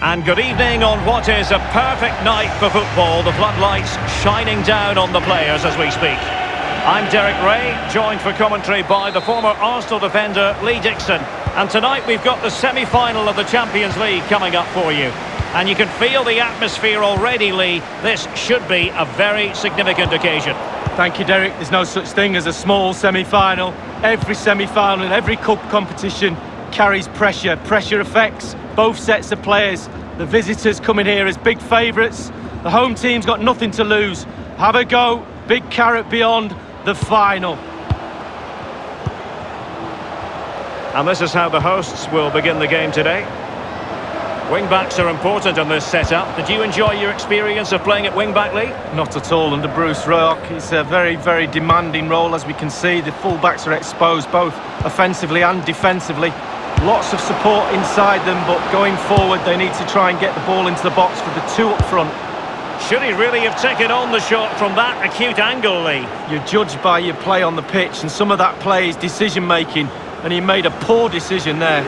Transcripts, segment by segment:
And good evening on what is a perfect night for football. The floodlights shining down on the players as we speak. I'm Derek Ray, joined for commentary by the former Arsenal defender Lee Dixon. And tonight we've got the semi-final of the Champions League coming up for you. And you can feel the atmosphere already, Lee. This should be a very significant occasion. Thank you, Derek. There's no such thing as a small semi-final. Every semi-final and every cup competition carries pressure. Pressure affects both sets of players. The visitors come in here as big favourites. The home team's got nothing to lose. Have a go. Big carrot beyond the final. And this is how the hosts will begin the game today. Wing-backs are important in this setup. Did you enjoy your experience of playing at wing-back, Lee? Not at all under Bruce Rock. It's a very, very demanding role, as we can see. The full-backs are exposed both offensively and defensively. Lots of support inside them, but going forward they need to try and get the ball into the box for the two up front. Should he really have taken on the shot from that acute angle, Lee? You're judged by your play on the pitch, and some of that play is decision-making, and he made a poor decision there.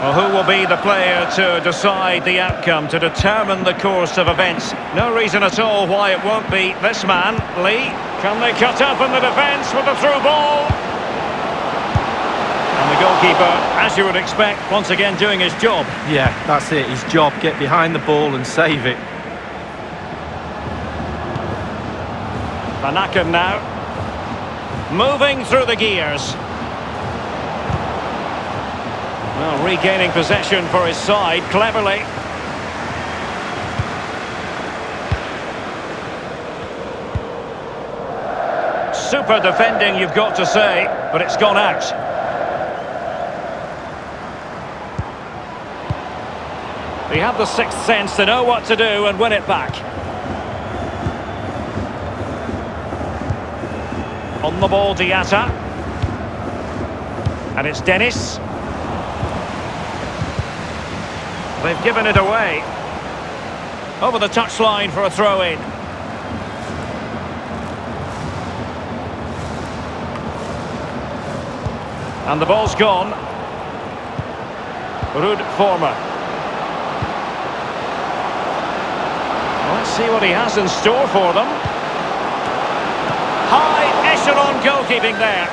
Well, who will be the player to decide the outcome, to determine the course of events? No reason at all why it won't be this man, Lee. Can they cut up in the defence with the through ball? And the goalkeeper, as you would expect, once again doing his job. Yeah, that's it, his job. Get behind the ball and save it. Vanaken now. Moving through the gears. Well, regaining possession for his side, cleverly. Super defending, you've got to say, but it's gone out. They have the sixth sense to know what to do and win it back. On the ball, Diatta. And it's Dennis. They've given it away. Over the touchline for a throw-in. And the ball's gone. Ruud Vormer. Let's see what he has in store for them. High echelon goalkeeping there.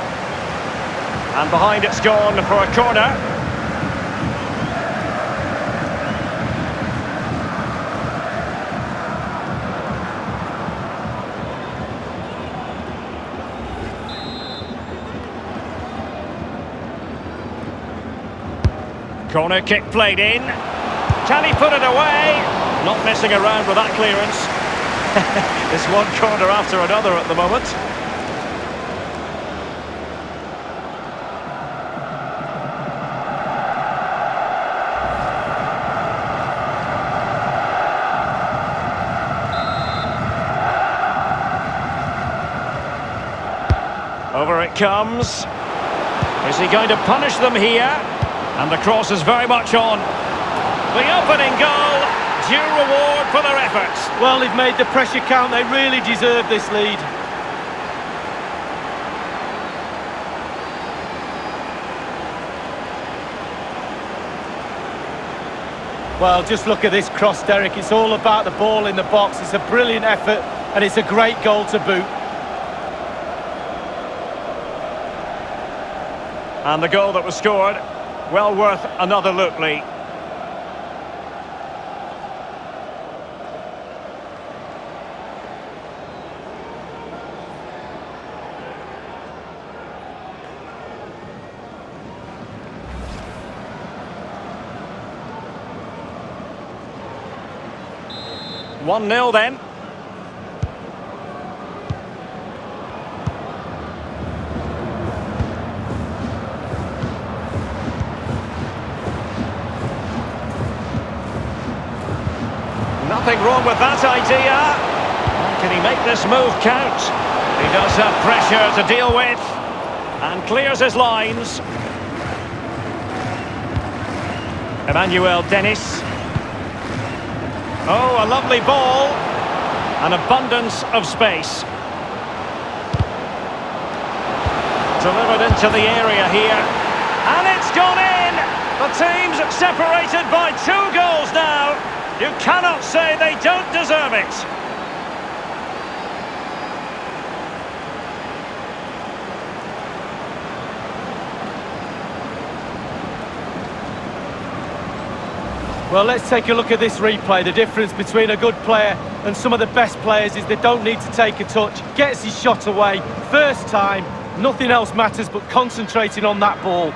And behind it's gone for a corner. Corner kick played in. Can he put it away? Not messing around with that clearance. It's one corner after another at the moment. Over it comes. Is he going to punish them here? And the cross is very much on. The opening goal, due reward for their efforts. Well, they've made the pressure count. They really deserve this lead. Well, just look at this cross, Derek. It's all about the ball in the box. It's a brilliant effort, and it's a great goal to boot. And the goal that was scored, well worth another look, Lee. One 0 then. Nothing wrong with that idea. Can he make this move count? He does have pressure to deal with. And clears his lines. Emmanuel Dennis. Oh, a lovely ball. An abundance of space. Delivered into the area here. And it's gone in! The team's separated by 2 goals now. You cannot say they don't deserve it. Well, let's take a look at this replay. The difference between a good player and some of the best players is they don't need to take a touch. Gets his shot away, first time, nothing else matters but concentrating on that ball.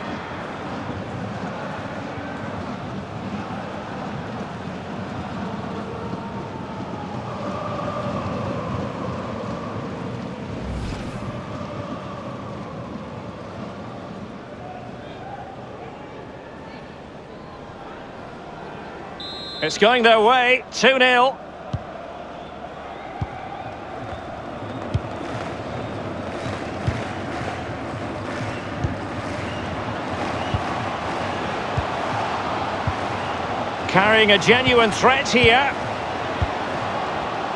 It's going their way, 2-0. Carrying a genuine threat here.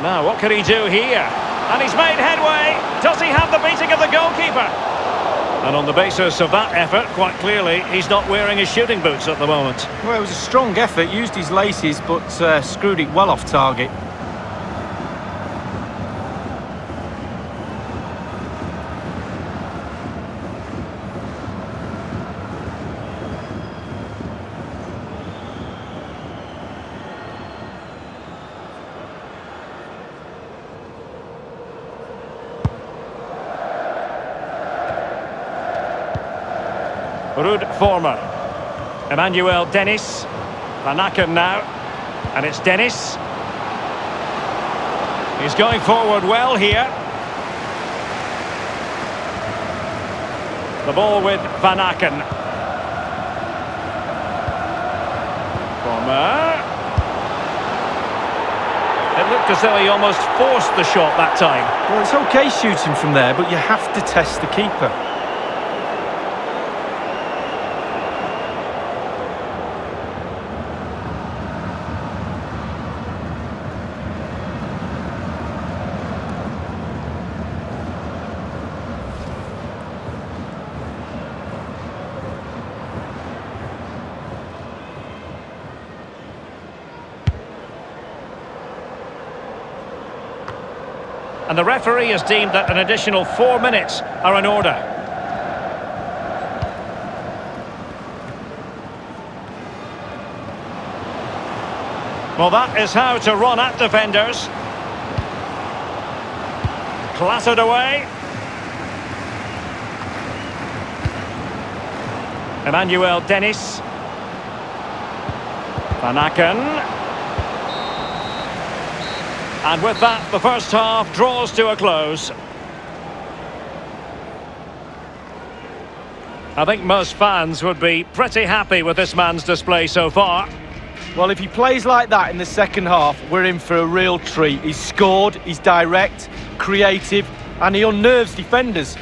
Now, what could he do here? And he's made headway. Does he have the beating of the goalkeeper? And on the basis of that effort, quite clearly, he's not wearing his shooting boots at the moment. Well, it was a strong effort, used his laces, but screwed it well off target. Ruud Vormer. Emmanuel Dennis. Van Aken now. And it's Dennis. He's going forward well here. The ball with Van Aken. Vormer. It looked as though he almost forced the shot that time. Well, it's okay shooting from there, but you have to test the keeper. And the referee has deemed that an additional 4 minutes are in order. Well, that is how to run at defenders. Clattered away. Emmanuel Dennis. Van Aken. And with that, the first half draws to a close. I think most fans would be pretty happy with this man's display so far. Well, if he plays like that in the second half, we're in for a real treat. He's scored, he's direct, creative, and he unnerves defenders.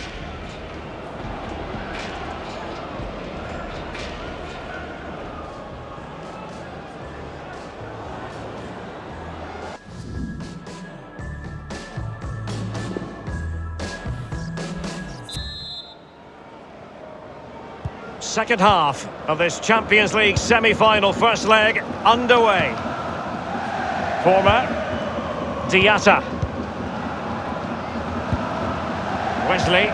Second half of this Champions League semi-final first leg underway. Vormer. Diatta. Wesley.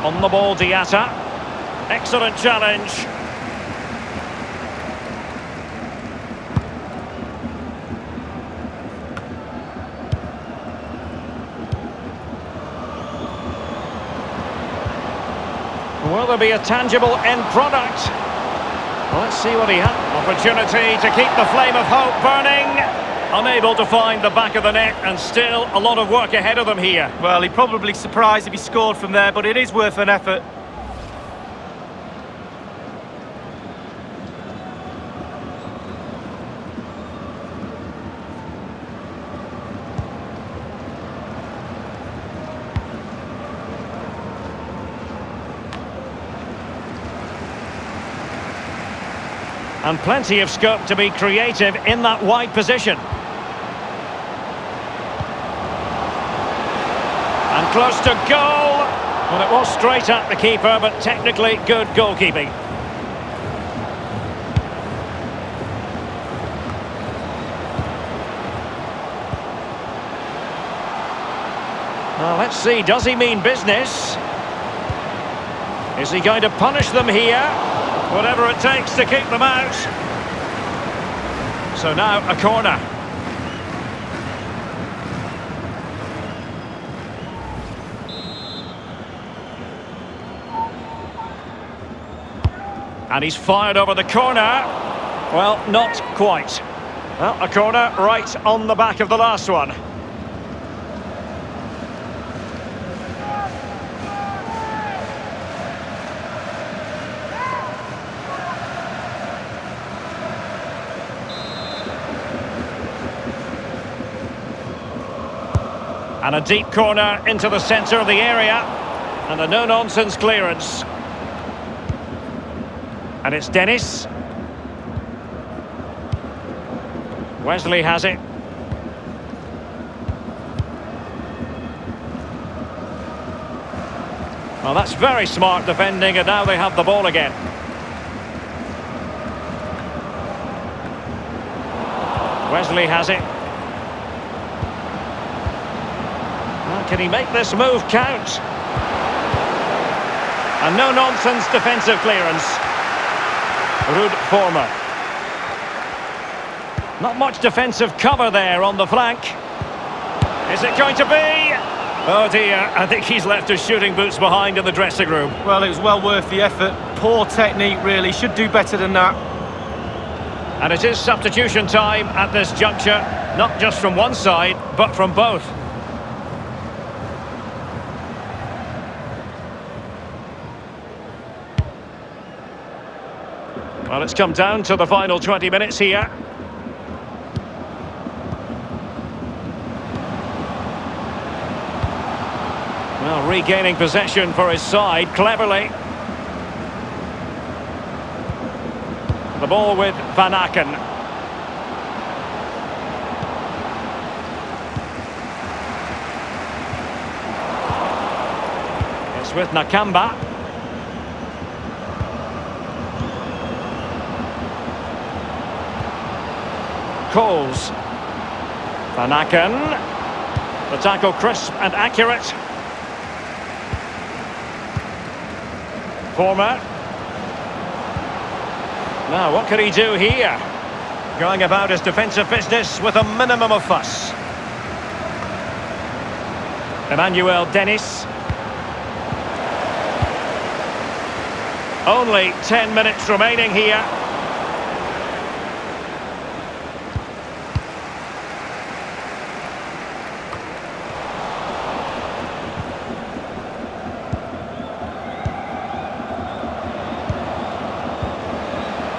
On the ball, Diatta. Excellent challenge. Will there be a tangible end product? Well, let's see what he has. Opportunity to keep the flame of hope burning. Unable to find the back of the net, and still a lot of work ahead of them here. Well, he'd probably be surprised if he scored from there, but it is worth an effort. And plenty of scope to be creative in that wide position. And close to goal. Well, it was straight at the keeper, but technically good goalkeeping. Well, let's see, does he mean business? Is he going to punish them here? Whatever it takes to keep them out. So now a corner. And he's fired over the corner. Well, not quite. Well, a corner right on the back of the last one. And a deep corner into the centre of the area. And a no-nonsense clearance. And it's Dennis. Wesley has it. Well, that's very smart defending, and now they have the ball again. Wesley has it. Well, can he make this move count? A no-nonsense defensive clearance. Ruud Vormer. Not much defensive cover there on the flank. Is it going to be? Oh dear, I think he's left his shooting boots behind in the dressing room. Well, it was well worth the effort. Poor technique, really. Should do better than that. And it is substitution time at this juncture. Not just from one side, but from both. Well, it's come down to the final 20 minutes here. Well, regaining possession for his side, cleverly. The ball with Van Aken. It's with Nakamba. Coles. Van Aken. The tackle crisp and accurate. Vormer. Now, what can he do here? Going about his defensive business with a minimum of fuss. Emmanuel Dennis. Only 10 minutes remaining here.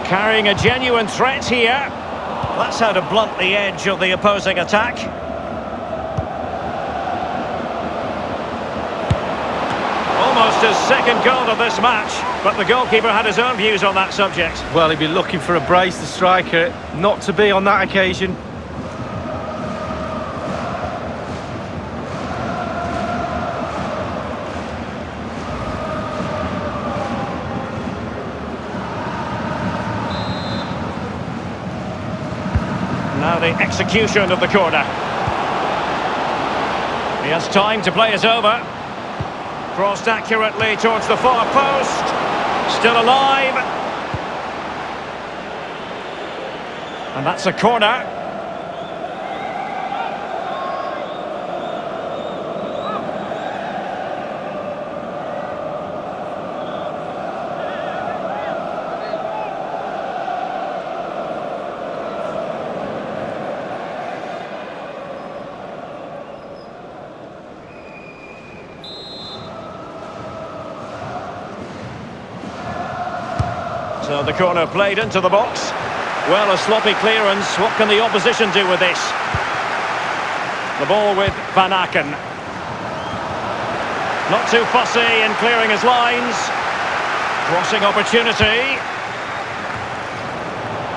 Carrying a genuine threat here. That's how to blunt the edge of the opposing attack. Almost his second goal of this match, but the goalkeeper had his own views on that subject. Well, he'd be looking for a brace, the striker. Not to be on that occasion. Now the execution of the corner. He has time to play it over. Crossed accurately towards the far post. Still alive. And that's a corner. So the corner played into the box. Well, a sloppy clearance. What can the opposition do with this? The ball with Van Aken. Not too fussy in clearing his lines. Crossing opportunity.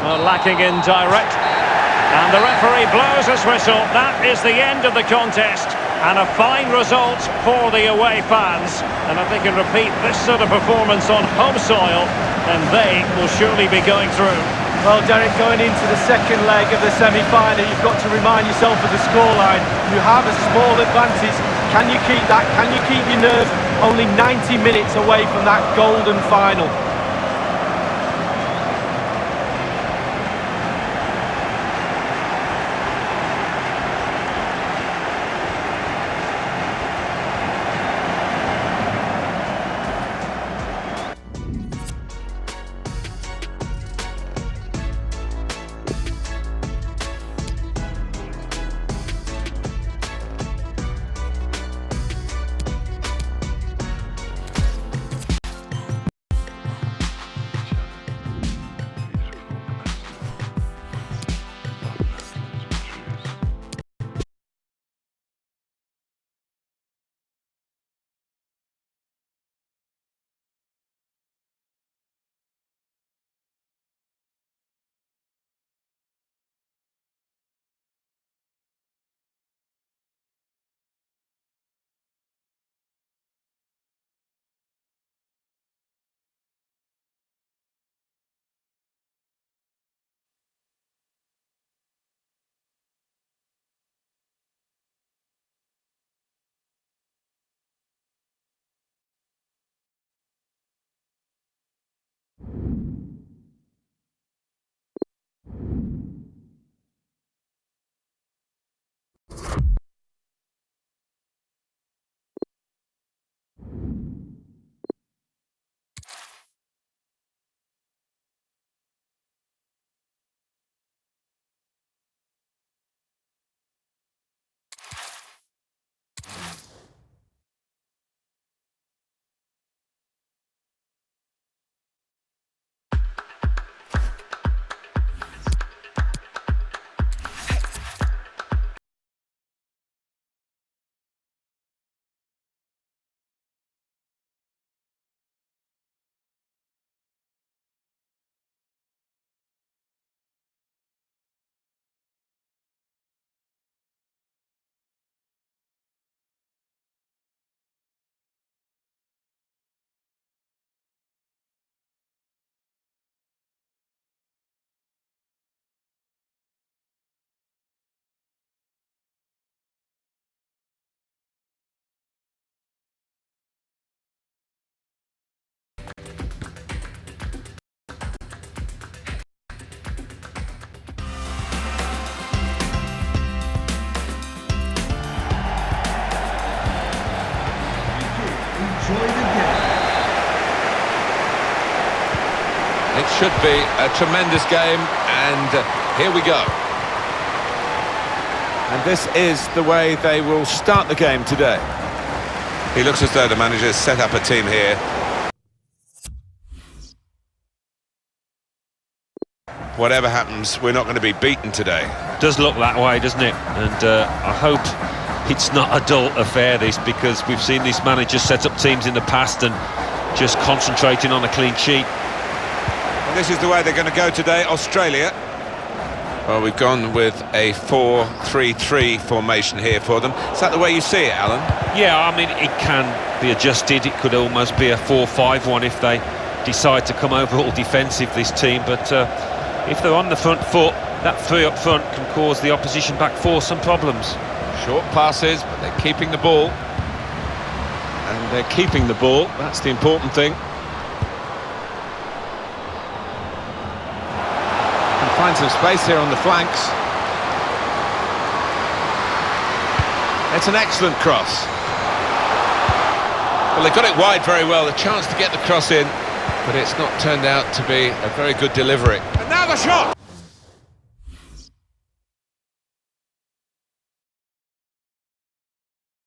Lacking in direct. And the referee blows his whistle. That is the end of the contest. And a fine result for the away fans. And if they can repeat this sort of performance on home soil, then they will surely be going through. Well, Derek, going into the second leg of the semi-final, you've got to remind yourself of the scoreline. You have a small advantage. Can you keep that? Can you keep your nerve only 90 minutes away from that golden final? It should be a tremendous game, and here we go. And this is the way they will start the game today. He looks as though the manager's set up a team here. Whatever happens, we're not going to be beaten today. Does look that way, doesn't it? And I hope it's not a dull affair, this, because we've seen these managers set up teams in the past and just concentrating on a clean sheet. And this is the way they're going to go today, Australia. Well, we've gone with a 4-3-3 formation here for them. Is that the way you see it, Alan? Yeah, I mean, it can be adjusted. It could almost be a 4-5-1 if they decide to come overall defensive, this team. But if they're on the front foot, that three up front can cause the opposition back four some problems. Short passes, but they're keeping the ball. And they're keeping the ball, that's the important thing. And find some space here on the flanks. It's an excellent cross. Well, they got it wide very well, the chance to get the cross in, but it's not turned out to be a very good delivery. And now the shot!